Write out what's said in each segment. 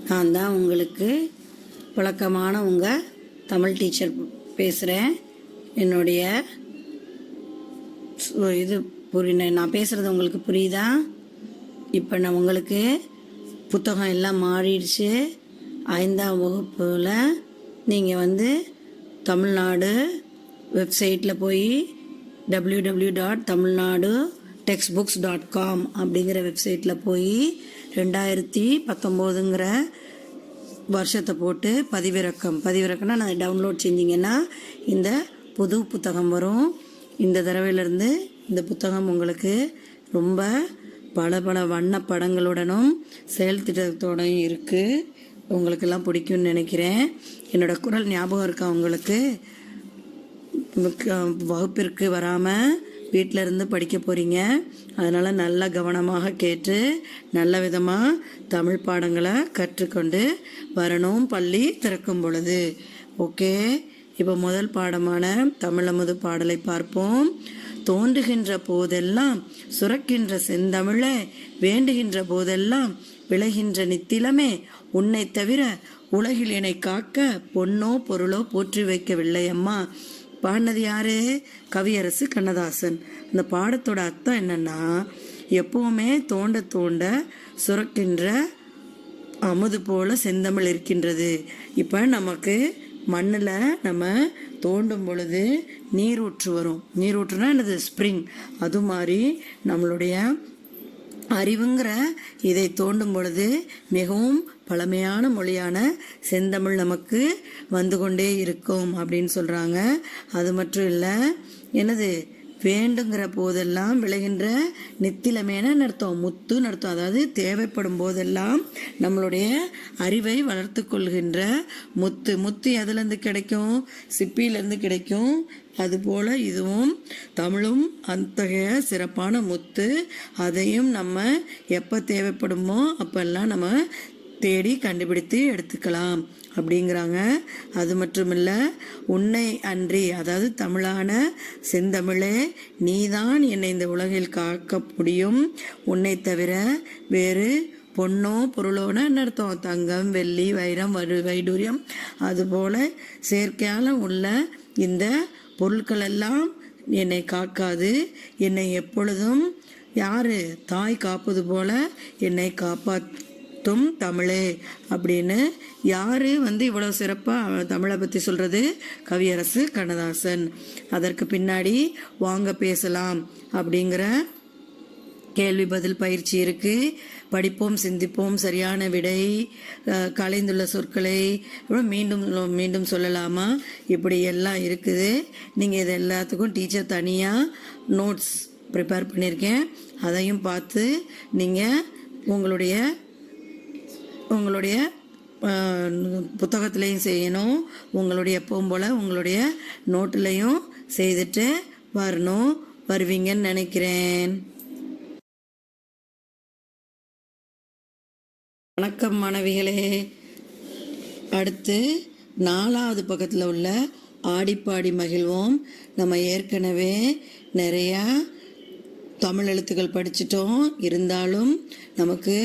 நான் தான் உங்களுக்கு வழக்கமான உங்கள் தமிழ் டீச்சர் பேசுகிறேன். என்னுடைய இது நான் பேசுகிறது உங்களுக்கு புரியுதா? இப்போ நான் உங்களுக்கு புத்தகம் எல்லாம் மாறிடுச்சு. 5ஆம் வகுப்பில் நீங்கள் தமிழ்நாடு வெப்சைட்டில் போய் www.tamilnadutextbooks.com அப்படிங்கிற வெப்சைட்டில் போய் 2019ங்கிற வருஷத்தை போட்டு பதிவிறக்கம்னா நான் டவுன்லோட் செஞ்சிங்கன்னா இந்த புது புத்தகம் வரும். இந்த தடவையிலேருந்து இந்த புத்தகம் உங்களுக்கு ரொம்ப பல வண்ண படங்களுடனும் செயல் திட்டத்தோடையும் இருக்குது. உங்களுக்கெல்லாம் பிடிக்கும்னு நினைக்கிறேன். என்னோடய குரல் ஞாபகம் இருக்கா உங்களுக்கு? வகுப்பிற்கு வராமல் வீட்டில் இருந்து படிக்க போகிறீங்க. அதனால் நல்லா கவனமாக கேட்டு நல்ல விதமாக தமிழ் பாடங்களை கற்றுக்கொண்டு வரணும் பள்ளி திறக்கும் பொழுது. ஓகே, இப்போ முதல் பாடமான தமிழமுது பாடலை பார்ப்போம். தோன்றுகின்ற போதெல்லாம் சுரக்கின்ற செந்தமிழே, வேண்டுகின்ற போதெல்லாம் விளைகின்ற நித்திலமே, உன்னை தவிர உலகில் என்னை காக்க பொன்னோ பொருளோ போற்றி வைக்கவில்லை அம்மா. பாடினது யாரு? கவியரசு கண்ணதாசன். அந்த பாடத்தோட அர்த்தம் என்னன்னா, எப்பவுமே தோண்ட தோண்ட சுரக்கின்ற அமுது போல செந்தமிழ் இருக்கின்றது. இப்போ நமக்கு மண்ணில் நம்ம தோண்டும் பொழுது நீரூற்று வரும். நீரூற்றுனா என்னது? ஸ்ப்ரிங். அது மாதிரி நம்மளுடைய அறிவுங்கிற இதை தோண்டும் பொழுது மிகவும் பழமையான மொழியான செந்தமிழ் நமக்கு வந்து கொண்டே இருக்கும் அப்படின்னு சொல்கிறாங்க. அது மட்டும் இல்லை, என்னது? வேண்டுங்கிற போதெல்லாம் விளைகின்ற நித்திலமேன அர்த்தம், முத்துன்னு அர்த்தம். அதாவது தேவைப்படும் போதெல்லாம் நம்மளுடைய அறிவை வளர்த்து கொள்கின்ற முத்து எதுலேருந்து கிடைக்கும்? சிப்பியிலேருந்து கிடைக்கும். அதுபோல் இதுவும் தமிழும் அத்தகைய சிறப்பான முத்து. அதையும் நம்ம எப்போ தேவைப்படுமோ அப்பெல்லாம் நம்ம தேடி கண்டுபிடித்து எடுத்துக்கலாம் அப்படிங்கிறாங்க. அது மட்டும் இல்லை, உன்னை அன்றி, அதாவது தமிழான செந்தமிழே, நீதான் என்னை இந்த உலகில் காக்க முடியும். உன்னை தவிர வேறு பொன்னோ பொருளோன்னு அர்த்தம். தங்கம், வெள்ளி, வைரம், வைடூரியம் அதுபோல் செயற்கையால் உள்ள இந்த பொருட்களெல்லாம் என்னை காக்காது. என்னை எப்பொழுதும் யாரு? தாய் காப்பது போல என்னை காப்பாற்றும் தமிழே அப்படின்னு யாரு இவ்வளோ சிறப்பாக தமிழை பற்றி சொல்கிறது? கவியரசு கண்ணதாசன். அதற்கு பின்னாடி வாங்க பேசலாம் அப்படிங்கிற கேள்வி பதில் பயிற்சி இருக்குது. படிப்போம், சிந்திப்போம், சரியான விடை, கலைந்துள்ள சொற்களை மீண்டும் மீண்டும் சொல்லலாமா, இப்படி எல்லாம் இருக்குது. நீங்கள் இது எல்லாத்துக்கும் டீச்சர் தனியாக நோட்ஸ் ப்ரிப்பேர் பண்ணியிருக்கேன். அதையும் பார்த்து நீங்கள் உங்களுடைய புத்தகத்துலேயும் செய்யணும். உங்களுடைய எப்பவும் போல் உங்களுடைய நோட்டுலையும் செய்துட்டு வருவீங்கன்னு நினைக்கிறேன். வணக்கம் மாணவிகளே. அடுத்து 4வது பக்கத்தில் உள்ள ஆடிப்பாடி மகிழ்வோம். நம்ம ஏற்கனவே நிறையா தமிழ் எழுத்துக்கள் படிச்சிட்டோம். இருந்தாலும் நமக்கு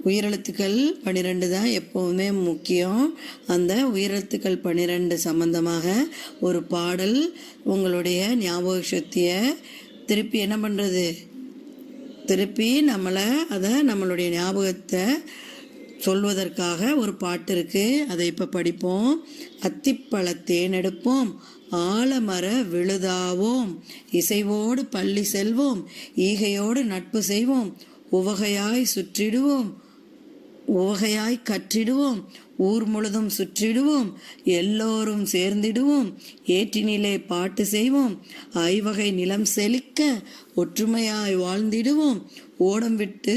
உயிரெழுத்துக்கள் 12 தான் எப்போவுமே முக்கியம். அந்த உயிரெழுத்துக்கள் 12 சம்பந்தமாக ஒரு பாடல் உங்களுடைய ஞாபக சக்தியை திருப்பி என்ன பண்ணுறது? திருப்பி நம்மளுடைய ஞாபகத்தை சொல்வதற்காக ஒரு பாட்டு இருக்குது. அதை இப்போ படிப்போம். அத்திப்பழ தேனெடுப்போம், ஆலமர விழுதாவோம், இசைவோடு பள்ளி செல்வோம், ஈகையோடு நட்பு செய்வோம், உவகையாய் சுற்றிடுவோம், உவகையாய் கற்றிடுவோம், ஊர் முழுதும் சுற்றிடுவோம், எல்லோரும் சேர்ந்திடுவோம், ஏற்றினிலே பாட்டு செய்வோம், ஐவகை நிலம் செழிக்க ஒற்றுமையாய் வாழ்ந்திடுவோம், ஓடம் விட்டு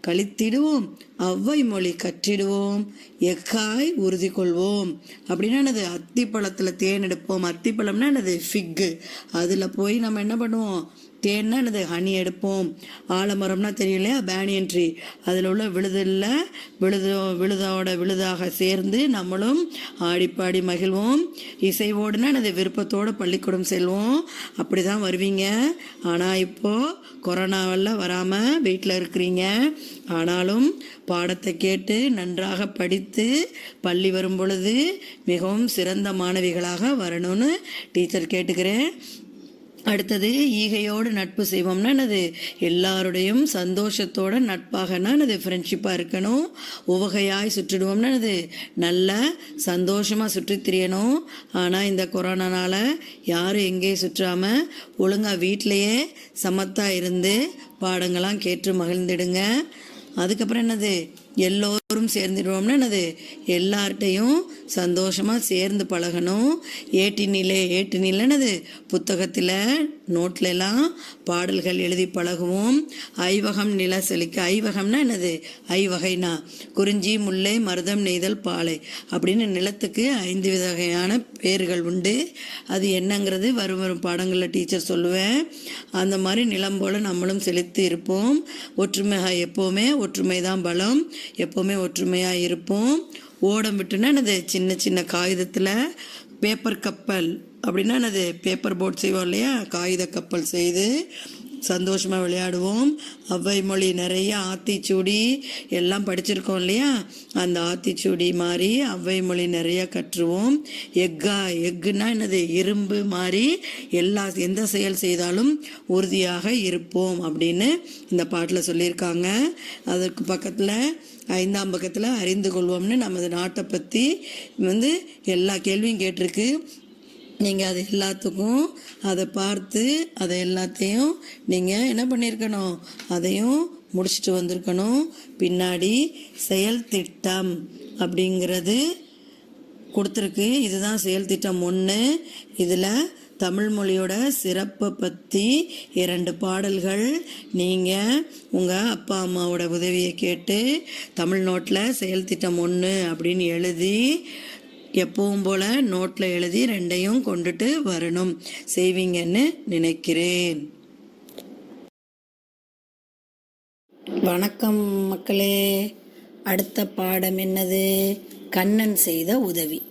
கழித்திடுவோம், அவ்வை மொழி கற்றிடுவோம், எக்காய் உறுதி கொள்வோம். அப்படின்னா என்னது? அத்திப்பழத்தில் தேன் எடுப்போம். அத்திப்பழம்னா என்னது? ஃபிக்கு. அதில் போய் நம்ம என்ன பண்ணுவோம்? தேன்னா என்னது? ஹனி எடுப்போம். ஆலமரம்னா தெரியலையா? Banyan tree. அதில் உள்ள விழுதாக சேர்ந்து நம்மளும் ஆடிப்பாடி மகிழ்வோம். இசைவோடுனா என்னது? விருப்பத்தோடு பள்ளிக்கூடம் செல்வோம். அப்படி தான் வருவீங்க. ஆனால் இப்போது கொரோனாவெல்லாம் வராமல் வீட்டில் இருக்கிறீங்க. ஆனாலும் பாடத்தை கேட்டு நன்றாக படித்து பள்ளி வரும் பொழுது மிகவும் சிறந்த மாணவிகளாக வரணும்னு டீச்சர் கேட்டுக்கிறேன். அடுத்தது ஈகையோடு நட்பு செய்வோம்னா என்னது, எல்லாருடையும் சந்தோஷத்தோட நட்பாகனா என்னது ஃப்ரெண்ட்ஷிப்பாக இருக்கணும். உவகையாய் சுற்றிடுவோம்னா என்னது, நல்லா சந்தோஷமாக சுற்றி திரியணும். ஆனால் இந்த கொரோனானால் யாரும் எங்கேயும் சுற்றாமல் ஒழுங்காக வீட்டிலையே சமத்தாக இருந்து பாடங்கள்லாம் கேட்டு மகிழ்ந்துடுங்க. அதுக்கப்புறம் என்னது, எல்லோரும் சேர்ந்துடுவோம்னா என்னது, எல்லார்ட்டையும் சந்தோஷமாக சேர்ந்து பழகணும். ஏட்டினிலே என்னது, புத்தகத்தில் நோட்லெல்லாம் பாடல்கள் எழுதி பழகுவோம். ஐவகம் நில செழிக்க, ஐவகம்னா என்னது, ஐவகைனா குறிஞ்சி, முல்லை, மருதம், நெய்தல், பாலை அப்படின்னு நிலத்துக்கு 5 வகையான பேர்கள் உண்டு. அது என்னங்கிறது வரும் பாடங்களில் டீச்சர் சொல்லுவேன். அந்த மாதிரி நிலம் போல் நம்மளும் செழித்து இருப்போம். ஒற்றுமையாக எப்போவுமே ஒற்றுமை தான் பலம், எப்போவுமே ஒற்றுமையாக இருப்போம். ஓடம் விட்டுனா என்னது, சின்ன சின்ன காகிதத்தில் பேப்பர் கப்பல் அப்படின்னா என்னது, பேப்பர் போட் செய்வோம் இல்லையா, காகித கப்பல் செய்து சந்தோஷமாக விளையாடுவோம். அவ்வை மொழி நிறைய ஆத்திச்சூடி எல்லாம் படிச்சிருக்கோம் இல்லையா, அந்த ஆத்திச்சூடி மாதிரி அவ்வை மொழி நிறைய கற்றுவோம். எக்குன்னா என்னது, இரும்பு மாதிரி எந்த செயல் செய்தாலும் உறுதியாக இருப்போம் அப்படின்னு இந்த பாட்டில் சொல்லியிருக்காங்க. அதற்கு பக்கத்தில் 5ஆம் பக்கத்தில் அறிந்து கொள்வோம்னு நமது நாட்டை பற்றி எல்லா கேள்வியும் கேட்டிருக்கு. நீங்கள் அது எல்லாத்துக்கும் அதை பார்த்து அதை எல்லாத்தையும் நீங்கள் என்ன பண்ணியிருக்கணும், அதையும் முடிச்சுட்டு வந்திருக்கணும். பின்னாடி செயல் திட்டம் அப்படிங்கிறது கொடுத்துருக்கு. இதுதான் செயல் திட்டம் 1. இதில் தமிழ் மொழியோட சிறப்பை பற்றி 2 பாடல்கள் நீங்கள் உங்கள் அப்பா அம்மாவோட உதவியை கேட்டு தமிழ் நோட்டில் செயல் திட்டம் 1 அப்படின்னு எழுதி எப்பவும் போல் நோட்டில் எழுதி 2ஐயும் கொண்டுட்டு வரணும், செய்வீங்கன்னு நினைக்கிறேன். வணக்கம் மக்களே. அடுத்த பாடம் என்னது, கண்ணன் செய்த உதவி.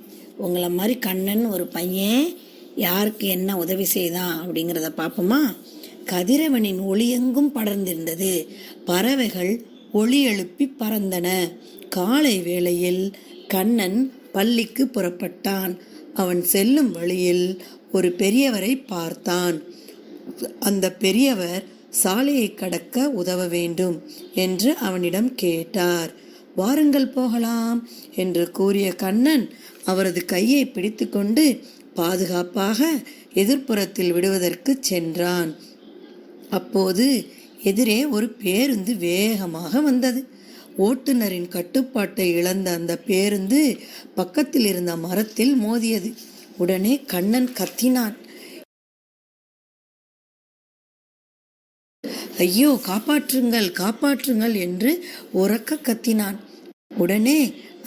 உங்களை மாதிரி கண்ணன் ஒரு பையன் யாருக்கு என்ன உதவி செய்தான் அப்படிங்கிறத பார்ப்போமா. கதிரவனின் ஒளியெங்கும் படர்ந்திருந்தது. பறவைகள் ஒளி எழுப்பி பறந்தன. காலை வேளையில் கண்ணன் பள்ளிக்கு புறப்பட்டான். அவன் செல்லும் வழியில் ஒரு பெரியவரை பார்த்தான். அந்த பெரியவர் சாலையை கடக்க உதவ வேண்டும் என்று அவனிடம் கேட்டார். வாருங்கள் போகலாம் என்று கூறிய கண்ணன் அவரது கையை பிடித்து கொண்டு பாதுகாப்பாக எதிர்ப்புறத்தில் விடுவதற்கு சென்றான். அப்போது எதிரே ஒரு பேருந்து வேகமாக வந்தது. ஓட்டுநரின் கட்டுப்பாட்டை இழந்த அந்த பேருந்து பக்கத்தில் இருந்த மரத்தில் மோதியது. உடனே கண்ணன் கத்தினான், ஐயோ காப்பாற்றுங்கள் காப்பாற்றுங்கள் என்று உரக்க கத்தினான். உடனே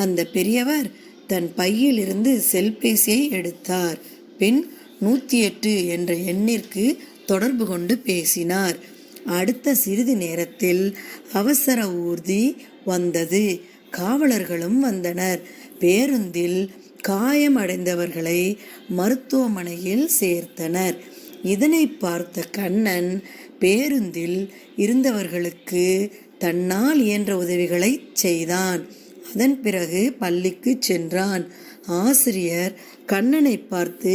அந்த பெரியவர் தன் பையில் இருந்து செல்பேசியை எடுத்தார். பின் 108 என்ற எண்ணிற்கு தொடர்பு கொண்டு பேசினார். அடுத்த சிறிது நேரத்தில் அவசர ஊர்தி வந்தது. காவலர்களும் வந்தனர். பேருந்தில் காயமடைந்தவர்களை மருத்துவமனையில் சேர்த்தனர். இதனை பார்த்த கண்ணன் பேருந்தில் இருந்தவர்களுக்கு தன்னால் இயன்ற உதவிகளை செய்தான். அதன் பிறகு பள்ளிக்கு சென்றான். ஆசிரியர் கண்ணனை பார்த்து,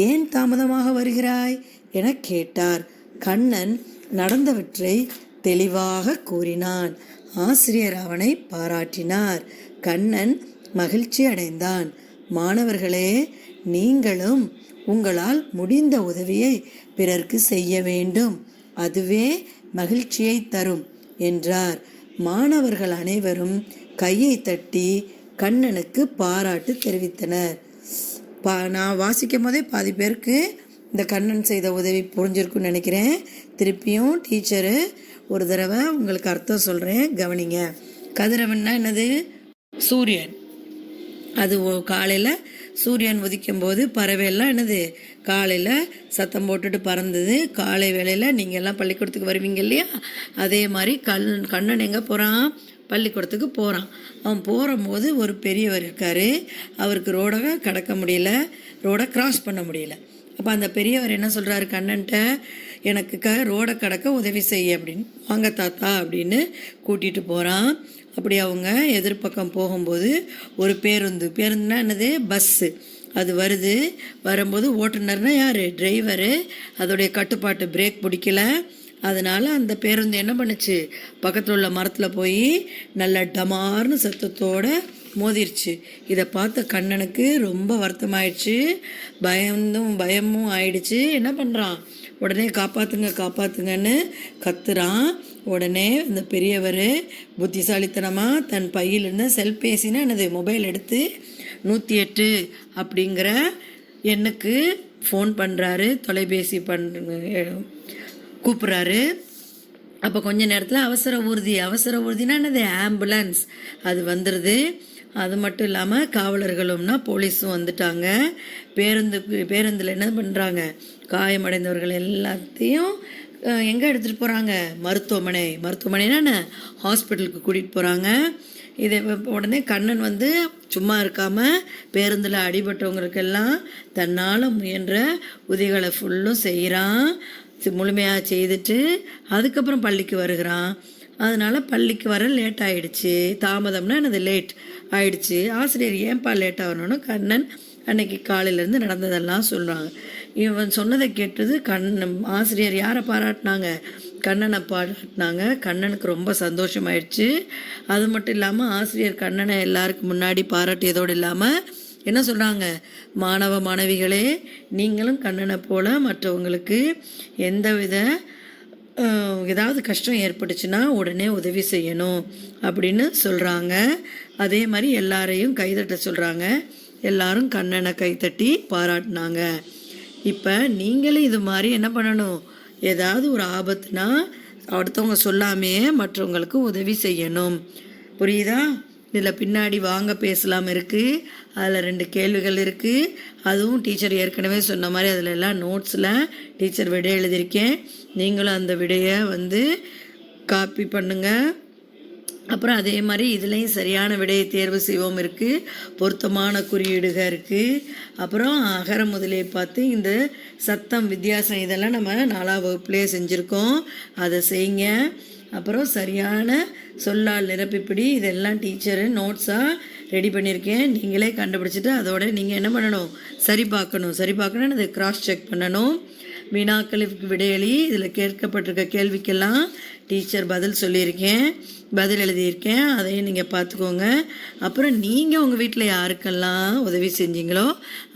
ஏன் தாமதமாக வருகிறாய் என கேட்டார். கண்ணன் நடந்தவற்றை தெளிவாக கூறினான். ஆசிரியர் அவனை பாராட்டினார். கண்ணன் மகிழ்ச்சி அடைந்தான். மாணவர்களே, நீங்களும் உங்களால் முடிந்த உதவியை பிறர்க்கு செய்ய வேண்டும், அதுவே மகிழ்ச்சியை தரும் என்றார். மாணவர்கள் அனைவரும் கையை தட்டி கண்ணனுக்கு பாராட்டு தெரிவித்தனர். நான் வாசிக்கும் போதே பாதி பேருக்கு இந்த கண்ணன் செய்த உதவி புரிஞ்சிருக்குன்னு நினைக்கிறேன். திருப்பியும் டீச்சரு ஒரு தடவை உங்களுக்கு அர்த்தம் சொல்கிறேன், கவனிங்க. கதிரவன்னா என்னது, சூரியன். அது காலையில் சூரியன் உதிக்கும் போது பறவையெல்லாம் என்னது காலையில் சத்தம் போட்டுட்டு பறந்தது. காலை வேளையில் நீங்கள் எல்லாம் பள்ளிக்கூடத்துக்கு வருவீங்க இல்லையா, அதே மாதிரி கண்ணன் எங்கே போகிறான், பள்ளிக்கூடத்துக்கு போகிறான். அவன் போகும்போது ஒரு பெரியவர் இருக்கார். அவருக்கு ரோடை கடக்க முடியல, ரோடை கிராஸ் பண்ண முடியல. அப்போ அந்த பெரியவர் என்ன சொல்கிறாரு கண்ணன்ட்ட, எனக்கு ரோடை கடக்க உதவி செய்ய அப்படின்னு. வாங்க தாத்தா அப்படின்னு கூட்டிகிட்டு போகிறான். அப்படி அவங்க எதிர்பக்கம் போகும்போது ஒரு பேருந்துனா என்னது, பஸ்ஸு அது வருது. வரும்போது ஓட்டுநர்னா யார், டிரைவரு, அதோடைய கட்டுப்பாட்டு பிரேக் பிடிக்கல. அதனால் அந்த பேருந்து என்ன பண்ணுச்சு, பக்கத்தில் உள்ள மரத்தில் போய் நல்ல டமார்னு சத்தத்தோடு மோதிருச்சு. இதை பார்த்த கண்ணனுக்கு ரொம்ப வருத்தமாயிடுச்சு, பயமும் ஆயிடுச்சு. என்ன பண்ணுறான், உடனே காப்பாற்றுங்கன்னு கத்துறான். உடனே அந்த பெரியவர் புத்திசாலித்தனமாக தன் பையில் இருந்த செல்பேசினா என்னது, மொபைல் எடுத்து 108 அப்படிங்கிற எண்ணுக்கு ஃபோன் பண்ணுறாரு, தொலைபேசி கூப்பிட்றாரு. அப்போ கொஞ்ச நேரத்தில் அவசர ஊர்தினா என்னது, ஆம்புலன்ஸ் அது வந்துடுது. அது மட்டும் இல்லாமல் காவலர்களும்னா போலீஸும் வந்துட்டாங்க. பேருந்தில் என்ன பண்ணுறாங்க, காயமடைந்தவர்கள் எல்லாத்தையும் எங்கே எடுத்துகிட்டு போகிறாங்க, மருத்துவமனைனா என்ன, ஹாஸ்பிட்டலுக்கு கூட்டிகிட்டு போகிறாங்க. இதை உடனே கண்ணன் சும்மா இருக்காமல் பேருந்தில் அடிபட்டவங்களுக்கெல்லாம் தன்னால் முயன்ற உதவிகளை ஃபுல்லும் செய்கிறான். முழுமையாக செய்துட்டு அதுக்கப்புறம் பள்ளிக்கு வருகிறான். அதனால் பள்ளிக்கு வர லேட் ஆகிடுச்சு. தாமதம்னா என்னது, லேட் ஆகிடுச்சு. ஆசிரியர் ஏன்பா லேட் ஆகணும்னு கண்ணன் அன்னைக்கு காலையிலேருந்து நடந்ததெல்லாம் சொல்கிறாங்க. இவன் சொன்னதை கேட்டது ஆசிரியர் யாரை பாராட்டினாங்க, கண்ணனை பாராட்டினாங்க. கண்ணனுக்கு ரொம்ப சந்தோஷமாயிடுச்சு. அது மட்டும் இல்லாமல் ஆசிரியர் கண்ணனை எல்லாருக்கும் முன்னாடி பாராட்டியதோடு இல்லாமல் என்ன சொல்கிறாங்க, மாணவ மாணவிகளே, நீங்களும் கண்ணனை போல் மற்றவங்களுக்கு எந்தவித ஏதாவது கஷ்டம் ஏற்பட்டுச்சுன்னா உடனே உதவி செய்யணும் அப்படின்னு சொல்கிறாங்க. அதே மாதிரி எல்லாரையும் கைதட்ட சொல்கிறாங்க. எல்லாரும் கண்ணனை கைத்தட்டி பாராட்டினாங்க. இப்போ நீங்களும் இது மாதிரி என்ன பண்ணணும், ஏதாவது ஒரு ஆபத்துனா அடுத்தவங்க சொல்லாமே மற்றவங்களுக்கு உதவி செய்யணும். புரியுதா? இதில் பின்னாடி வாங்க பேசலாம் இருக்குது. அதில் 2 கேள்விகள் இருக்குது. அதுவும் டீச்சர் ஏற்கனவே சொன்ன மாதிரி அதில் எல்லாம் நோட்ஸில் டீச்சர் விடை எழுதியிருக்கேன். நீங்களும் அந்த விடையை காப்பி பண்ணுங்கள். அப்புறம் அதே மாதிரி இதுலேயும் சரியான விடையை தேர்வு செய்வோம் இருக்குது. பொருத்தமான குறியீடுக இருக்குது. அப்புறம் அகர முதலே பார்த்து இந்த சத்தம் வித்தியாசம் இதெல்லாம் நம்ம 4ஆம் வகுப்புலேயே செஞ்சுருக்கோம். அதை செய்யுங்க. அப்புறம் சரியான சொல்லால் நிரப்பிப்பிடி இதெல்லாம் டீச்சரு நோட்ஸாக ரெடி பண்ணியிருக்கேன். நீங்களே கண்டுபிடிச்சிட்டு அதோட நீங்கள் என்ன பண்ணணும், சரி பார்க்கணும். அதை கிராஸ் செக் பண்ணணும். வினாக்களுக்கு விடையளி இதில் கேட்கப்பட்டிருக்க கேள்விக்கெல்லாம் டீச்சர் பதில் எழுதியிருக்கேன். அதையும் நீங்கள் பார்த்துக்கோங்க. அப்புறம் நீங்கள் உங்கள் வீட்டில் யாருக்கெல்லாம் உதவி செஞ்சீங்களோ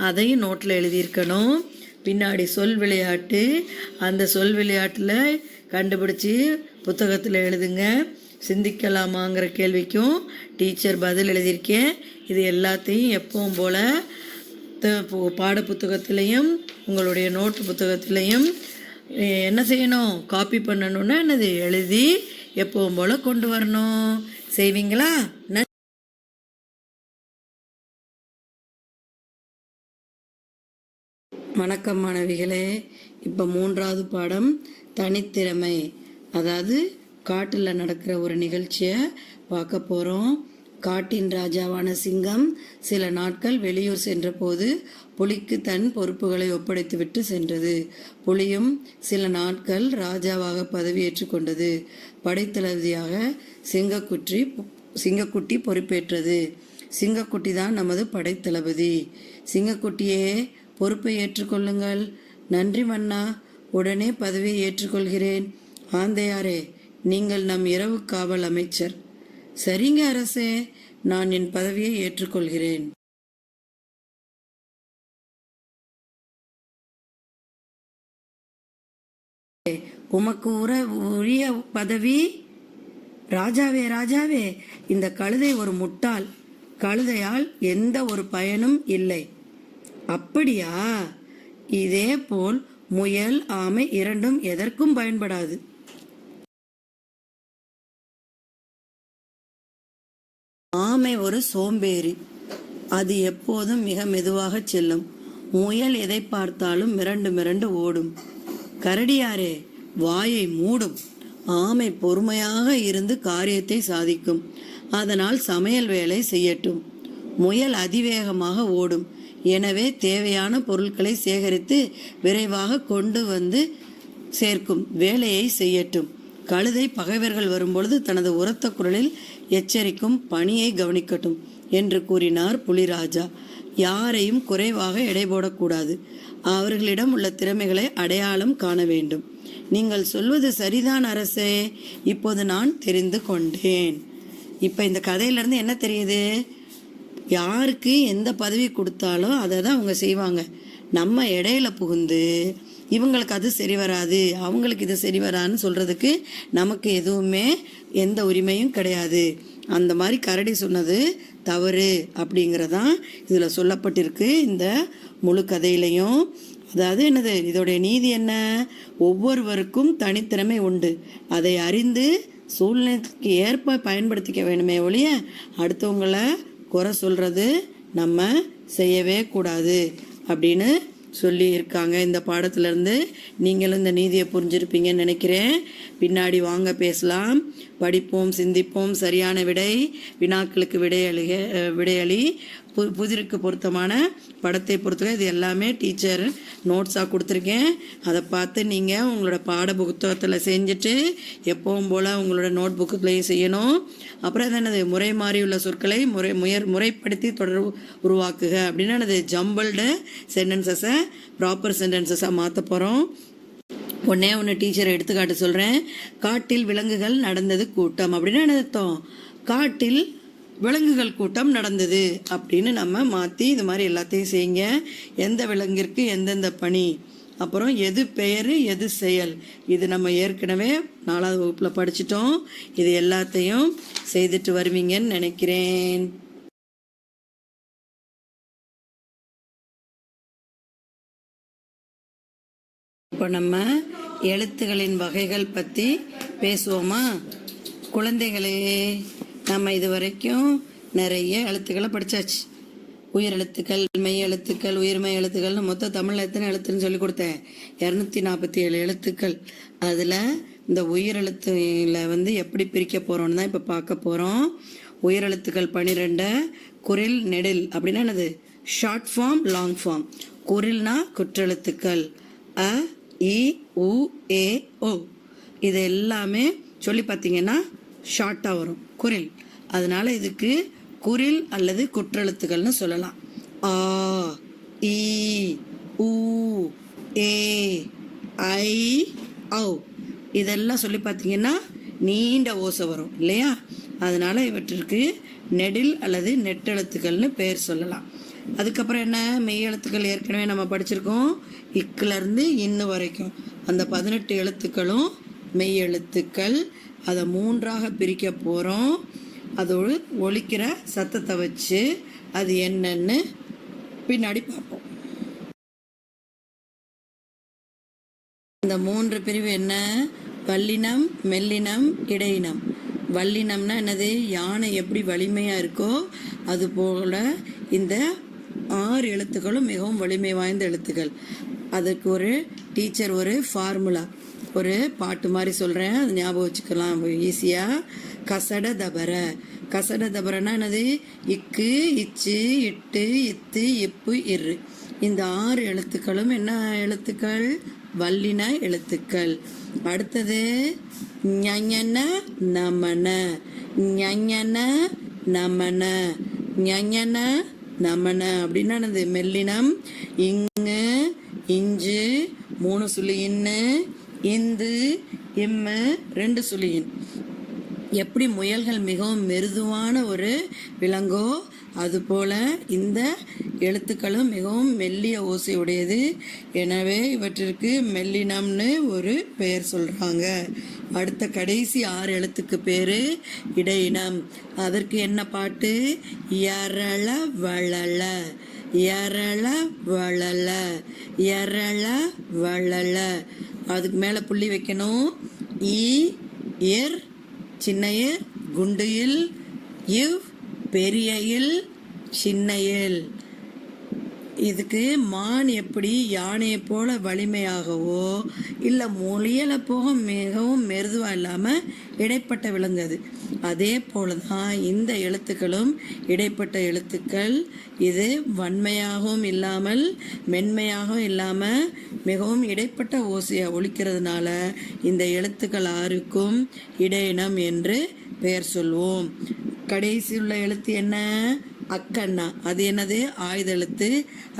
அதையும் நோட்டில் எழுதியிருக்கணும். பின்னாடி சொல் விளையாட்டு, அந்த சொல் விளையாட்டில் கண்டுபிடிச்சி புத்தகத்தில் எழுதுங்க. சிந்திக்கலாமாங்கிற கேள்விக்கும் டீச்சர் பதில் எழுதியிருக்கேன். இது எல்லாத்தையும் எப்பவும் போல் பாட புத்தகத்திலையும் உங்களுடைய நோட்டு புத்தகத்திலையும் என்ன செய்யணும், காப்பி பண்ணணுன்னா என்னது எழுதி எப்பவும் போல் கொண்டு வரணும். செய்வீங்களா? வணக்கம் மாணவிகளே. இப்போ 3வது பாடம் தனித்திறமை, அதாவது காட்டில் நடக்கிற ஒரு நிகழ்ச்சியை பார்க்க போகிறோம். காட்டின் ராஜாவான சிங்கம் சில நாட்கள் வெளியூர் சென்றபோது புலிக்கு தன் பொறுப்புகளை ஒப்படைத்துவிட்டு சென்றது. புலியும் சில நாட்கள் ராஜாவாக பதவியேற்று கொண்டது. படைத்தளபதியாக சிங்கக்குட்டி பொறுப்பேற்றது. சிங்கக்குட்டி தான் நமது படைத்தளபதி. சிங்கக்குட்டியே, பொறுப்பை ஏற்றுக்கொள்ளுங்கள். நன்றி மன்னா, உடனே பதவியை ஏற்றுக்கொள்கிறேன். ஆந்தையாரே, நீங்கள் நம் இரவு காவல் அமைச்சர். சரிங்க அரசே, நான் என் பதவியை ஏற்றுக்கொள்கிறேன். உமக்கு உரிய பதவி? ராஜாவே, இந்த கழுதை ஒரு முட்டாள். கழுதையால் எந்த ஒரு பயனும் இல்லை. அப்படியா? இதே போல் முயல், ஆமை இரண்டும் எதற்கும் பயன்படாது. ஆமை ஒரு சோம்பேறி. அது எப்போதும் மிக மெதுவாக செல்லும். முயல் எதை பார்த்தாலும் மிரண்டு ஓடும். கரடியாரே, வாயை மூடும். ஆமை பொறுமையாக இருந்து காரியத்தை சாதிக்கும். அதனால் சமையல் வேலை செய்யட்டும். முயல் அதிவேகமாக ஓடும். எனவே தேவையான பொருட்களை சேகரித்து விரைவாக கொண்டு வந்து சேர்க்கும் வேலையை செய்யட்டும். கழுதை பகைவர்கள் வரும்பொழுது தனது உரத்த குரலில் எச்சரிக்கும் பணியை கவனிக்கட்டும் என்று கூறினார் புலிராஜா. யாரையும் குறைவாக எடை போடக்கூடாது. அவர்களிடம் உள்ள திறமைகளை அடையாளம் காண வேண்டும். நீங்கள் சொல்வது சரிதான் அரசே, இப்போது நான் தெரிந்து கொண்டேன். இப்போ இந்த கதையிலேருந்து என்ன தெரியுது? யாருக்கு எந்த பதவி கொடுத்தாலும் அதை தான் அவங்க செய்வாங்க. நம்ம இடையில புகுந்து இவங்களுக்கு அது சரி வராது, அவங்களுக்கு இது சரி வரான்னு சொல்கிறதுக்கு நமக்கு எதுவுமே எந்த உரிமையும் கிடையாது. அந்த மாதிரி கரடி சொன்னது தவறு அப்படிங்கிறதான் இதில் சொல்லப்பட்டிருக்கு இந்த முழு கதையிலையும். அதாவது என்னது, இதோடைய நீதி என்ன? ஒவ்வொருவருக்கும் தனித்திறமை உண்டு. அதை அறிந்து சூழ்நிலைக்கு ஏற்ப பயன்படுத்திக்க வேணுமே ஒழிய அடுத்தவங்களை குறை சொல்கிறது நம்ம செய்யவே கூடாது அப்படின்னு சொல்லியிருக்காங்க. இந்த பாடத்திலேருந்து நீங்களும் இந்த நீதியை புரிஞ்சிருப்பீங்கன்னு நினைக்கிறேன். பின்னாடி வாங்க பேசலாம், படிப்போம், சிந்திப்போம். சரியான விடை, வினாக்களுக்கு விடையளி, புதிருக்கு பொருத்தமான படத்தை பொறுத்தவரை இது எல்லாமே டீச்சர் நோட்ஸாக கொடுத்துருக்கேன். அதை பார்த்து நீங்கள் உங்களோட பாட புத்தகத்தில் செஞ்சுட்டு எப்பவும் போல் உங்களோட நோட் புக்குலையும் செய்யணும். அப்புறம் என்னது, முறை மாறி உள்ள சொற்களை முறைப்படுத்தி தொடர் உருவாக்குக அப்படின்னு என்னது, ஜம்பிள்டு சென்டென்சஸை ப்ராப்பர் சென்டென்சஸாக மாற்ற போகிறோம். ஒன்று டீச்சர் எடுத்துக்காட்டு சொல்கிறேன். காட்டில் விலங்குகள் நடந்தது கூட்டம் அப்படின்னு என்ன அர்த்தம்? காட்டில் விலங்குகள் கூட்டம் நடந்தது அப்படின்னு நம்ம மாற்றி இது மாதிரி எல்லாத்தையும் செய்யுங்க. எந்த விலங்கிற்கு எந்தெந்த பணி, அப்புறம் எது பெயர் எது செயல், இது நம்ம ஏற்கனவே 4வது வகுப்பில் படிச்சிட்டோம். இது எல்லாத்தையும் செய்துட்டு வருவீங்கன்னு நினைக்கிறேன். இப்போ நம்ம எழுத்துக்களின் வகைகள் பற்றி பேசுவோமா? குழந்தைகளே, நம்ம இது வரைக்கும் நிறைய எழுத்துக்களை படித்தாச்சு. உயிரெழுத்துக்கள், மெய் எழுத்துக்கள், உயிர்மெய் எழுத்துக்கள்னு மொத்தம் தமிழில் எத்தனை எழுத்துன்னு சொல்லி கொடுத்தேன்? 247 எழுத்துக்கள். அதில் இந்த உயிரெழுத்துல எப்படி பிரிக்க போகிறோன்னு தான் இப்போ பார்க்க போகிறோம். உயிரெழுத்துக்கள் 12. குரில் நெடில் அப்படின்னா என்னது? Short form, long form. குரில்னா குற்றெழுத்துக்கள். அ, இ, உ, ஏ, ஓ. இது எல்லாமே சொல்லி பார்த்தீங்கன்னா ஷார்ட்டாக வரும், குரில். அதனால இதுக்கு குரில் அல்லது குற்றெழுத்துக்கள்னு சொல்லலாம். ஆ, இ, உ, ஏ, ஐ, ஔ. இதெல்லாம் சொல்லி பார்த்தீங்கன்னா நீண்ட ஓசை வரும் இல்லையா? அதனால இவற்றிற்கு நெடில் அல்லது நெட்டெழுத்துக்கள்னு பேர் சொல்லலாம். அதுக்கப்புறம் என்ன, மெய் எழுத்துக்கள் ஏற்கனவே நம்ம படிச்சிருக்கோம். இக்கிலேருந்து இன்னு வரைக்கும் அந்த 18 எழுத்துக்களும் மெய் எழுத்துக்கள். அதை 3ஆக பிரிக்க போகிறோம். அதோடு ஒலிக்கிற சத்தத்தை வச்சு அது என்னன்னு பின்னாடி பார்ப்போம். இந்த 3 பிரிவு என்ன? வல்லினம், மெல்லினம், இடையினம். வல்லினம்னா என்னது? யானை எப்படி வலிமையாக இருக்கோ அதுபோல் இந்த 6 எழுத்துக்களும் மிகவும் வலிமை வாய்ந்த எழுத்துக்கள். அதுக்கு ஒரு டீச்சர் ஒரு ஃபார்முலா, ஒரு பாட்டு மாதிரி சொல்கிறேன், அது ஞாபகம் வச்சுக்கலாம் ஈஸியாக. கசட தபர. கசட தபரன்னா என்னது? இக்கு, இச்சு, இட்டு, இத்து, இப்பு, இரு. இந்த 6 எழுத்துக்களும் என்ன எழுத்துக்கள்? வல்லின எழுத்துக்கள். அடுத்தது ஞஞன நமன. ஞஞன நமன. ஞஞன நமன அப்படின்னா என்னது? மெல்லினம். இங்கு, இஞ்சு, 3 சுழி இன்னு, இந்து, இம்மு, 2 சுழி இன். எப்படி முயல்கள் மிகவும் மெருதுவான ஒரு விலங்கோ அதுபோல் இந்த எழுத்துக்களும் மிகவும் மெல்லிய ஓசை உடையது. எனவே இவற்றிற்கு மெல்லினம்னு ஒரு பெயர் சொல்கிறாங்க. அடுத்த கடைசி 6 எழுத்துக்கு பேர் இடையினம். அதற்கு என்ன பாட்டு? யரள வளல, யரள வளல, யரள வளல. அதுக்கு மேலே புள்ளி வைக்கணும். இ, எர், சின்ன எர், குண்டு இல், இவ், பெரிய இல், சின்ன இல். இதுக்கு மான் எப்படி யானையை போல வலிமையாகவோ இல்லை முயலை போக மிகவும் மெருதுவாக இல்லாமல் இடைப்பட்ட விலங்கு அது. அதே போல தான் இந்த எழுத்துக்களும் இடைப்பட்ட எழுத்துக்கள். இது வன்மையாகவும் இல்லாமல் மென்மையாகவும் இல்லாமல் மிகவும் இடைப்பட்ட ஓசையை ஒலிக்கிறதுனால இந்த எழுத்துக்கள் 6க்கும் இடையினம் என்று பெயர் சொல்வோம். கடைசி உள்ள எழுத்து என்ன? அக்கண்ணா. அது என்னது? ஆயுத எழுத்து.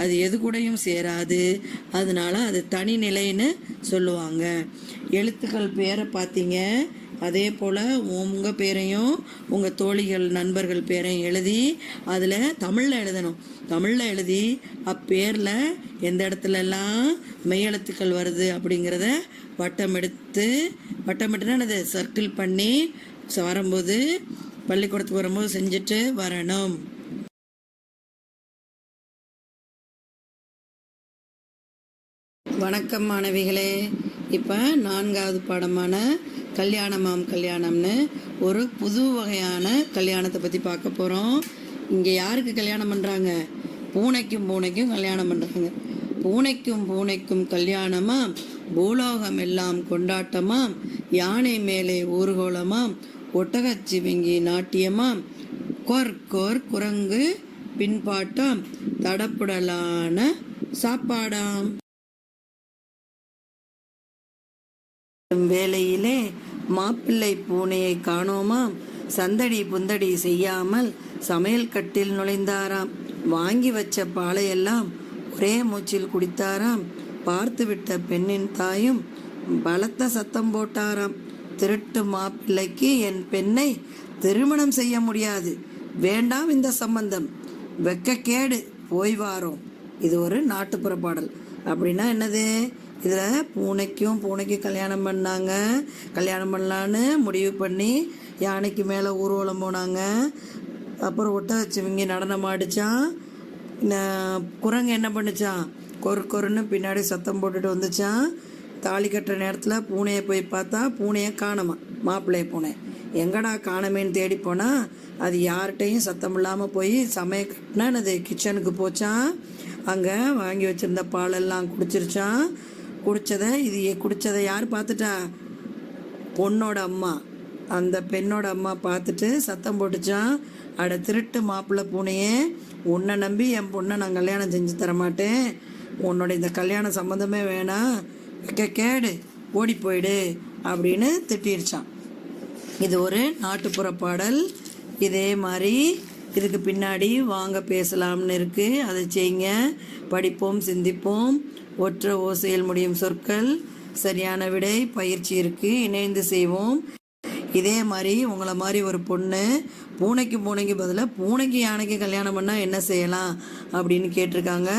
அது எது கூடயும் சேராது, அதனால அது தனி நிலைன்னு சொல்லுவாங்க. எழுத்துக்கள் பேரை பார்த்தீங்க, அதே போல் உங்கள் பேரையும் உங்கள் தோழிகள் நண்பர்கள் பேரையும் எழுதி அதில் தமிழில் எழுதணும். தமிழில் எழுதி அப்பேரில் எந்த இடத்துலலாம் மெய்யெழுத்துக்கள் வருது அப்படிங்கிறத வட்டமிட்டுனா அது சர்க்கிள் பண்ணி வரும்போது பள்ளிக்கூடத்துக்கு வரும்போது செஞ்சுட்டு வரணும். வணக்கம் மாணவிகளே. இப்போ 4வது பாடமான கல்யாணமாம் கல்யாணம்னு ஒரு புது வகையான கல்யாணத்தை பற்றி பார்க்க போகிறோம். இங்கே யாருக்கு கல்யாணம் பண்ணுறாங்க? பூனைக்கும் கல்யாணம் பண்ணுறாங்க. பூனைக்கும் கல்யாணமாம், பூலோகம் எல்லாம் கொண்டாட்டமாம், யானை மேலே ஊர்கோலமாம், ஒட்டகச்சிவிங்கி நாட்டியமாம், கொர் குரங்கு பின்பாட்டாம், தடப்புடலான சாப்பாடாம். வேளையிலே மாப்பிள்ளை பூனையை காணோமாம், சந்தடி புந்தடி செய்யாமல் சமையல் கட்டில் நுழைந்தாராம், வாங்கி வச்ச பாலையெல்லாம் ஒரே மூச்சில் குடித்தாராம், பார்த்துவிட்ட பெண்ணின் தாயும் பலத்த சத்தம் போட்டாராம், திருட்டு மாப்பிள்ளைக்கு என் பெண்ணை திருமணம் செய்ய முடியாது, வேண்டாம் இந்த சம்பந்தம், வெக்கக்கேடு, போய் வாரோம். இது ஒரு நாட்டுப்புற பாடல். அப்படின்னா என்னது? இதில் பூனைக்கு கல்யாணம் பண்ணாங்க. கல்யாணம் பண்ணலான்னு முடிவு பண்ணி யானைக்கு மேலே ஊர்வலம் போனாங்க. அப்புறம் ஒட்டகச்சிவிங்கி நடனம் ஆடிச்சான். குரங்கு என்ன பண்ணிச்சான்? கொருன்னு பின்னாடி சத்தம் போட்டுட்டு வந்துச்சான். தாலி கட்டுற நேரத்தில் பூனையை போய் பார்த்தா பூனையை காணுமா, மாப்பிள்ளைய பூனை. எங்கடா காணமேன்னு தேடி போனால் அது யார்கிட்டையும் சத்தம் இல்லாமல் போய் சமையல் கட்டினா அது கிச்சனுக்கு போச்சான். அங்கே வாங்கி வச்சுருந்த பாலெல்லாம் குடிச்சிருச்சான். குடித்ததை யார் பார்த்துட்டா? பொண்ணோட அம்மா. அந்த பெண்ணோட அம்மா பார்த்துட்டு சத்தம் போட்டுச்சான், அட திருட்டு மாப்பிள்ளை பூனையே, உன்னை நம்பி என் பொண்ணை நான் கல்யாணம் செஞ்சு தரமாட்டேன், உன்னோட இந்த கல்யாண சம்மந்தமே வேணாம், கேடு, ஓடி போயிடு அப்படின்னு திட்டிருச்சான். இது ஒரு நாட்டுப்புற பாடல். இதே மாதிரி இதுக்கு பின்னாடி வாங்க பேசலாம்னு இருக்குது. அதை செய்யுங்க. படிப்போம், சிந்திப்போம். ஒற்ற ஓசையில் முடியும் சொற்கள், சரியான விடை, பயிற்சி இருக்குது, இணைந்து செய்வோம். இதே மாதிரி உங்களை மாதிரி ஒரு பொண்ணு பூனைக்கு பதிலாக பூனைக்கு யானைக்கு கல்யாணம் பண்ணால் என்ன செய்யலாம் அப்படின்னு கேட்டிருக்காங்க.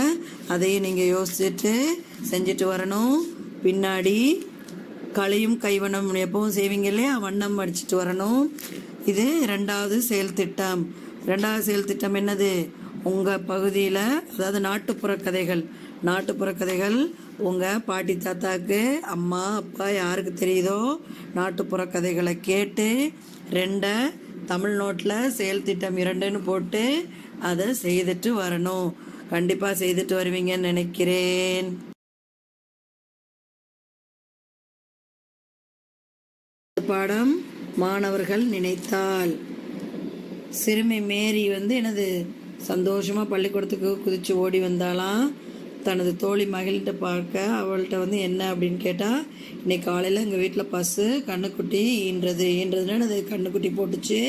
அதையும் நீங்கள் யோசிச்சுட்டு செஞ்சுட்டு வரணும். பின்னாடி கலையும் கைவண்ணம் எப்பவும் செய்வீங்க இல்லையா, வண்ணம் அடிச்சுட்டு வரணும். இது 2வது செயல் திட்டம். 2வது செயல் திட்டம் என்னது? உங்கள் பகுதியில், அதாவது நாட்டுப்புற கதைகள் உங்கள் பாட்டி தாத்தாக்கு, அம்மா அப்பா யாருக்கு தெரியுதோ நாட்டுப்புற கதைகளை கேட்டு 2 தமிழ் நோட்டில் செயல் திட்டம் 2ன்னு போட்டு அதை செய்துட்டு வரணும். கண்டிப்பாக செய்துட்டு வருவீங்கன்னு நினைக்கிறேன். பாடம் மாணவர்கள் நினைத்தால். சிறுமி மேரி என்னது சந்தோஷமாக பள்ளிக்கூடத்துக்கு குதித்து ஓடி வந்தாலாம். தனது தோழி மகிழ்கிட்ட பார்க்க அவள்கிட்ட என்ன அப்படின்னு கேட்டால், இன்னைக்கு காலையில் எங்கள் வீட்டில் பஸ்ஸு கண்ணுக்குட்டி ஈன்றதுன்னா அது கண்ணுக்குட்டி போட்டுச்சு,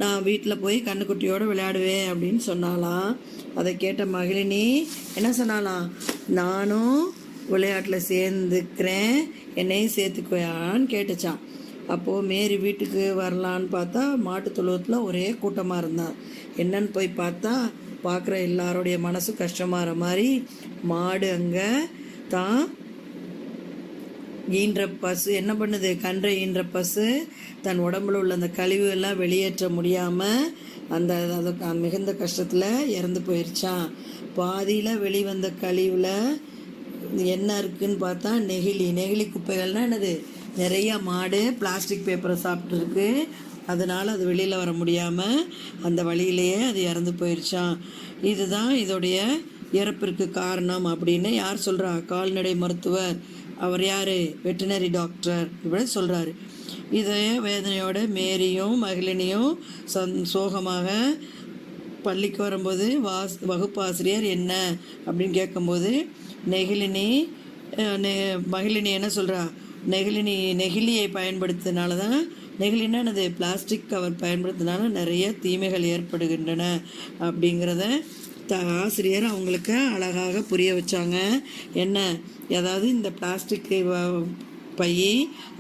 நான் வீட்டில் போய் கண்ணுக்குட்டியோடு விளையாடுவேன் அப்படின்னு சொன்னாலாம். அதை கேட்ட மகிழினி என்ன சொன்னாலாம்? நானும் விளையாட்டில் சேர்ந்துக்கிறேன், என்னையும் சேர்த்துக்குவான்னு கேட்டுச்சான். அப்போது மேரி வீட்டுக்கு வரலான்னு பார்த்தா மாட்டு தொழுவத்தில் ஒரே கூட்டமாக இருந்தான். என்னன்னு போய் பார்த்தா பார்க்குற எல்லாருடைய மனசு கஷ்டமாகிற மாதிரி மாடு அங்கே தான் ஈன்ற பசு என்ன பண்ணுது? கன்றை ஈன்ற பசு தன் உடம்புல உள்ள அந்த கழிவு எல்லாம் வெளியேற்ற முடியாமல் அந்த மிகுந்த கஷ்டத்தில் இறந்து போயிடுச்சான். பாதியில் வெளிவந்த கழிவில் என்ன இருக்குதுன்னு பார்த்தா நெகிழி குப்பைகள்னால் என்னது? நிறையா மாடு பிளாஸ்டிக் பேப்பரை சாப்பிட்ருக்கு. அதனால் அது வெளியில் வர முடியாமல் அந்த வழியிலேயே அது இறந்து போயிடுச்சான். இதுதான் இதோடைய இறப்பிற்கு காரணம் அப்படின்னு யார் சொல்கிறா? கால்நடை மருத்துவர். அவர் யார்? வெட்டினரி டாக்டர் இப்படி சொல்கிறாரு. இதே வேதனையோட மேரியும் மகிழினியும் சோகமாக பள்ளிக்கு வரும்போது வகுப்பாசிரியர் என்ன அப்படின்னு கேட்கும்போது மகிழினி என்ன சொல்கிறா, நெகிழியை பயன்படுத்தினால தான், நெகிழின்னா என்னது, பிளாஸ்டிக் கவர் பயன்படுத்தினால நிறைய தீமைகள் ஏற்படுகின்றன அப்படிங்கிறத ஆசிரியர் அவங்களுக்கு அழகாக புரிய வச்சாங்க. என்ன, அதாவது இந்த பிளாஸ்டிக் பை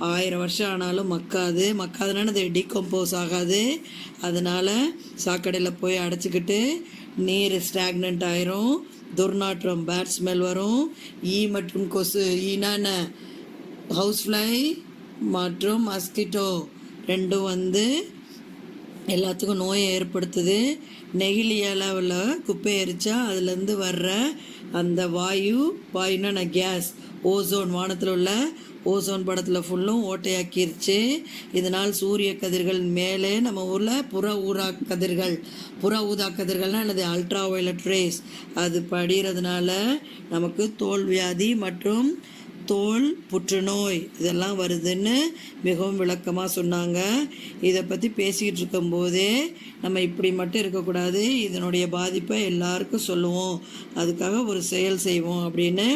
1000 வருஷம் ஆனாலும் மக்காதுன்னா அது டீகம்போஸ் ஆகாது. அதனால் சாக்கடையில் போய் அடைச்சிக்கிட்டு நீர் ஸ்டாக்னண்ட் ஆயிரும், துர்நாற்றம் பேட் ஸ்மெல் வரும், மற்றும் கொசு, ஈனான ஹவுஸ் ஃப்ளை மற்றும் மஸ்கிட்டோ ரெண்டும் எல்லாத்துக்கும் நோயை ஏற்படுத்துது. நெகிழி அளவில் குப்பை எரிச்சா அதுலேருந்து வர்ற அந்த வாயுன்னா கேஸ், ஓசோன், வானத்தில் உள்ள ஓசோன் படத்தில் ஃபுல்லும் ஓட்டையாக்கிருச்சு. இதனால் சூரிய கதிர்கள் மேலே நம்ம ஊரில் புற ஊதா கதிர்கள்னால் என்னது, அல்ட்ரா வயலட் ரேஸ், அது படிகிறதுனால நமக்கு தோல் வியாதி மற்றும் தோல் புற்றுநோய் இதெல்லாம் வருதுன்னு மிகவும் விளக்கமாக சொன்னாங்க. இதை பற்றி பேசிக்கிட்டு இருக்கும்போதே நம்ம இப்படி மட்டும் இருக்கக்கூடாது, இதனுடைய பாதிப்பை எல்லாருக்கும் சொல்லுவோம், அதுக்காக ஒரு செயல் செய்வோம் அப்படின்னு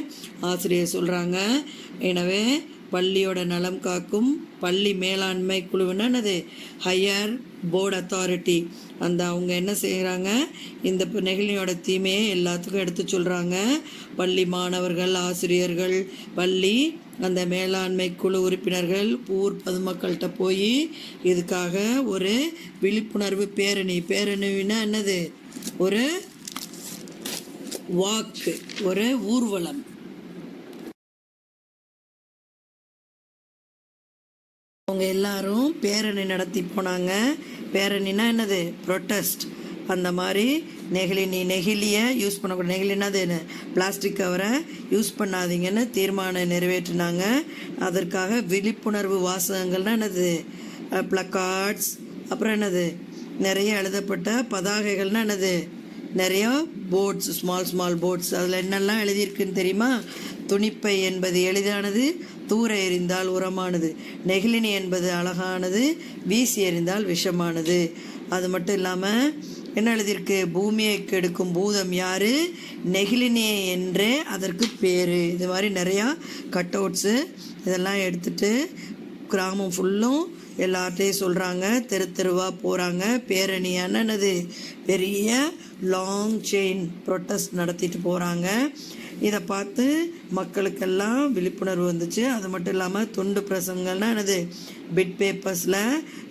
ஆசிரியர் சொல்கிறாங்க. எனவே பள்ளியோட நலம் காக்கும் பள்ளி மேலாண்மை குழுவுன்னா என்னது, ஹையர் போர்டு அத்தாரிட்டி, அவங்க என்ன செய்கிறாங்க, இந்த நெகிழியோட தீமையை எல்லாத்துக்கும் எடுத்து சொல்கிறாங்க. பள்ளி மாணவர்கள், ஆசிரியர்கள், பள்ளி அந்த மேலாண்மை குழு உறுப்பினர்கள், ஊர் பொதுமக்கள்கிட்ட போய் இதுக்காக ஒரு விழிப்புணர்வு பேரணினா என்னது, ஒரு வாக்கு, ஒரு ஊர்வலம். அவங்க எல்லாரும் பேரணி நடத்தி போனாங்க. பேரணினா என்னது, ப்ரொட்டஸ்ட். அந்த மாதிரி நெகிழியை யூஸ் பண்ணக்கூடாது, நெகிழினாது என்ன, பிளாஸ்டிக் கவரை யூஸ் பண்ணாதீங்கன்னு தீர்மானம் நிறைவேற்றினாங்க. அதற்காக விழிப்புணர்வு வாசகங்கள்னால் என்னது, ப்ளக்கார்ட்ஸ், அப்புறம் என்னது, நிறைய எழுதப்பட்ட பதாகைகள்னால் என்னது, நிறையா போர்ட்ஸ், ஸ்மால் போர்ட்ஸ். அதில் என்னெல்லாம் எழுதியிருக்குன்னு தெரியுமா, துணிப்பை என்பது எளிதானது, தூர எறிந்தால் உரமானது, நெகிழினி என்பது அழகானது, வீசி எறிந்தால் விஷமானது. அது மட்டும் இல்லாமல் என்ன எழுதியிருக்கு, பூமியை கெடுக்கும் பூதம் யார், நெகிழினியை என்றே அதற்கு பேர். இது மாதிரி நிறையா கட் அவுட்ஸு இதெல்லாம் எடுத்துகிட்டு கிராமம் ஃபுல்லும் எல்லார்ட்டையும் சொல்கிறாங்க, தெருவாக போகிறாங்க. பேரணியானது பெரிய லாங் செயின் ப்ரொட்டஸ்ட் நடத்திட்டு போகிறாங்க. இதை பார்த்து மக்களுக்கெல்லாம் விழிப்புணர்வு வந்துச்சு. அது மட்டும் இல்லாமல் துண்டு பிரசங்கள்னால் என்னது, பிட் பேப்பர்ஸில்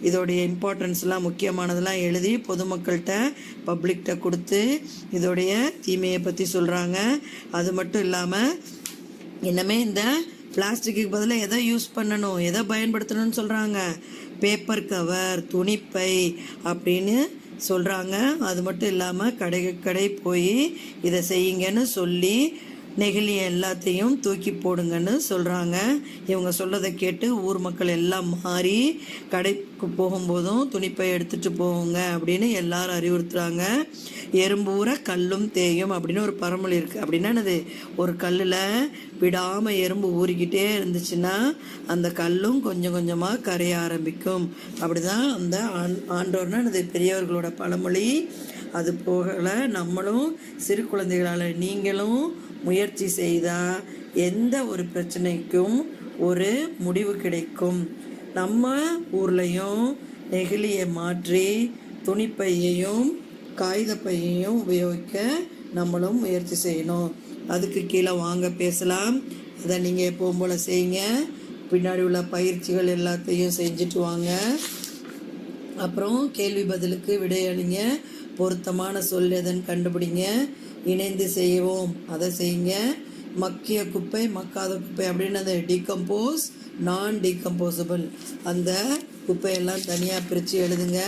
இதோடைய இம்பார்ட்டன்ஸ்லாம் முக்கியமானதெல்லாம் எழுதி பொதுமக்கள்கிட்ட பப்ளிக்கிட்ட கொடுத்து இதோடைய தீமையை பற்றி சொல்கிறாங்க. அது மட்டும் இல்லாமல் இன்னமே இந்த பிளாஸ்டிக்கு பதிலாக எதை யூஸ் பண்ணணும், எதை பயன்படுத்தணும்னு சொல்கிறாங்க, பேப்பர் கவர், துணிப்பை அப்படின்னு சொல்கிறாங்க. அது மட்டும் இல்லாமல் கடை போய் இதை செய்யுங்கன்னு சொல்லி நெகிழி எல்லாத்தையும் தூக்கி போடுங்கன்னு சொல்கிறாங்க. இவங்க சொல்கிறதை கேட்டு ஊர் மக்கள் எல்லாம் மாறி கடைக்கு போகும்போதும் துணிப்பை எடுத்துகிட்டு போவோங்க அப்படின்னு எல்லாரும் அறிவுறுத்துகிறாங்க. எறும்பூர கல்லும் தேயும் அப்படின்னு ஒரு பழமொழி இருக்குது. அப்படின்னா என்னது, ஒரு கல்லில் விடாமல் எறும்பு ஊறிக்கிட்டே இருந்துச்சுன்னா அந்த கல்லும் கொஞ்சம் கொஞ்சமாக கரைய ஆரம்பிக்கும். அப்படி தான் அந்த ஆண்டோர்னா என்னது, பெரியவர்களோட பழமொழி. அது போகல நம்மளும் சிறு குழந்தைகளால் நீங்களும் முயற்சி செய்தால் எந்த ஒரு பிரச்சனைக்கும் ஒரு முடிவு கிடைக்கும். நம்ம ஊர்லேயும் நெகிழியை மாற்றி துணிப்பையையும் காகிதப்பையையும் உபயோகிக்க நம்மளும் முயற்சி செய்யணும். அதுக்கு கீழே வாங்க பேசலாம். அதை நீங்கள் எப்பவும் போல் செய்யுங்க. பின்னாடி உள்ள பயிற்சிகள் எல்லாத்தையும் செஞ்சுட்டு வாங்க. அப்புறம் கேள்வி பதிலுக்கு விடையளிங்க. பொருத்தமான சொல் எதுன்னு கண்டுபிடிங்க. இணைந்து செய்வோம், அதை செய்யுங்க. மக்கிய குப்பை, மக்காத குப்பை அப்படின்னு அந்த டீகம்போஸ், நான் டீகம்போசபிள், அந்த குப்பையெல்லாம் தனியாக பிரித்து எழுதுங்க.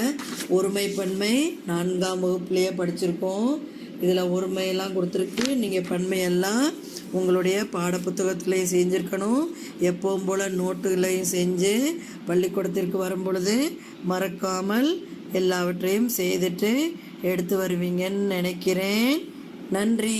ஒருமைப்பன்மை 4ஆம் வகுப்புலேயே படிச்சிருக்கோம். இதில் ஒருமையெல்லாம் கொடுத்துருக்கு. நீங்கள் பன்மையெல்லாம் உங்களுடைய பாடப்புத்தகத்துலேயும் செஞ்சுருக்கணும். எப்பவும் போல் நோட்டுகளையும் செஞ்சு பள்ளிக்கூடத்திற்கு வரும் பொழுது மறக்காமல் எல்லாவற்றையும் செய்துட்டு எடுத்து வருவீங்கன்னு நினைக்கிறேன். நன்றி.